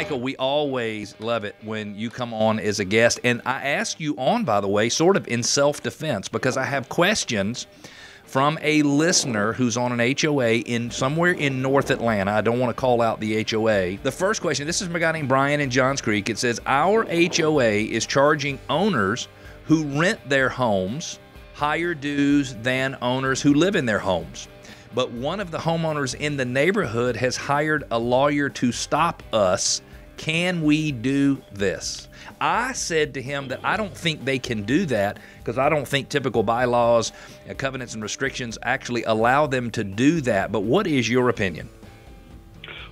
Michael, we always love it when you come on as a guest. And I ask you on, by the way, sort of in self-defense, because I have questions from a listener who's on an HOA in somewhere in North Atlanta. I don't want to call out the HOA. The first question, this is from a guy named Brian in Johns Creek. It says, our HOA is charging owners who rent their homes higher dues than owners who live in their homes. But one of the homeowners in the neighborhood has hired a lawyer to stop us. Can we do this? I said to him that I don't think they can do that because I don't think typical bylaws, covenants, and restrictions actually allow them to do that. But what is your opinion?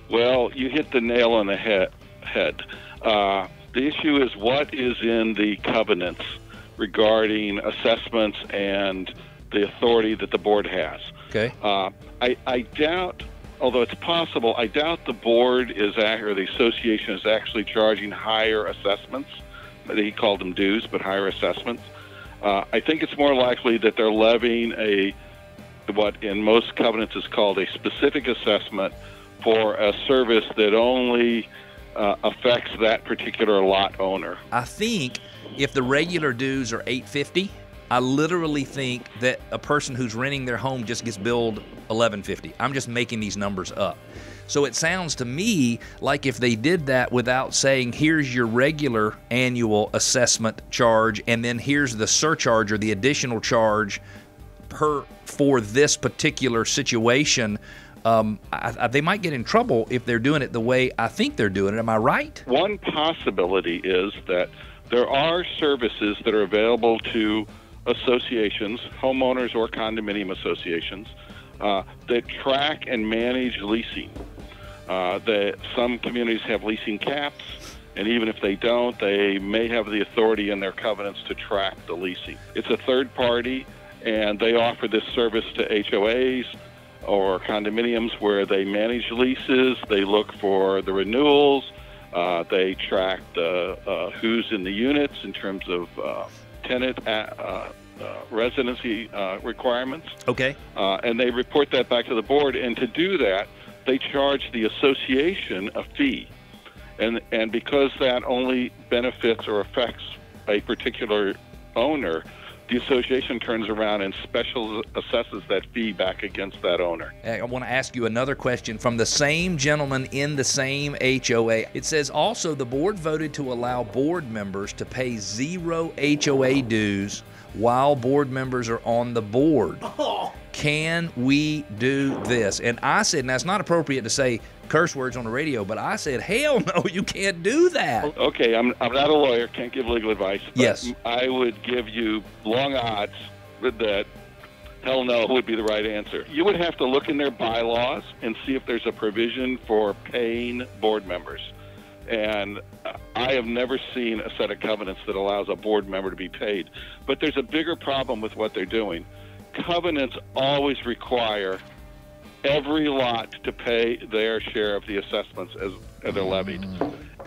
Well, you hit the nail on the head. The issue is what is in the covenants regarding assessments and the authority that the board has. Okay. I doubt, although it's possible, I doubt the board or the association is actually charging higher assessments. He called them dues, but higher assessments. I think it's more likely that they're levying what in most covenants is called a specific assessment for a service that only affects that particular lot owner. I think if the regular dues are $850, I literally think that a person who's renting their home just gets billed $1150. I'm just making these numbers up. So it sounds to me like if they did that without saying, here's your regular annual assessment charge, and then here's the surcharge or the additional charge for this particular situation, they might get in trouble if they're doing it the way I think they're doing it. Am I right? One possibility is that there are services that are available to associations, homeowners or condominium associations, that track and manage leasing. Some communities have leasing caps, and even if they don't, they may have the authority in their covenants to track the leasing. It's a third party, and they offer this service to HOAs or condominiums where they manage leases, they look for the renewals, they track who's in the units in terms of tenant residency requirements. Okay. And they report that back to the board. And to do that, they charge the association a fee. And because that only benefits or affects a particular owner, the association turns around and special assesses that fee back against that owner. I want to ask you another question from the same gentleman in the same HOA. It says also the board voted to allow board members to pay 0 HOA dues while board members are on the board. Can we do this? And I said, now it's not appropriate to say curse words on the radio, but I said, hell no, you can't do that. Okay, I'm not a lawyer, can't give legal advice, but yes, I would give you long odds that hell no would be the right answer. You would have to look in their bylaws and see if there's a provision for paying board members. And I have never seen a set of covenants that allows a board member to be paid. But there's a bigger problem with what they're doing. Covenants always require every lot to pay their share of the assessments as they're levied.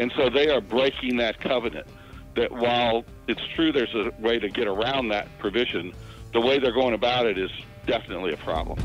And so they are breaking that covenant. That while it's true there's a way to get around that provision, the way they're going about it is definitely a problem.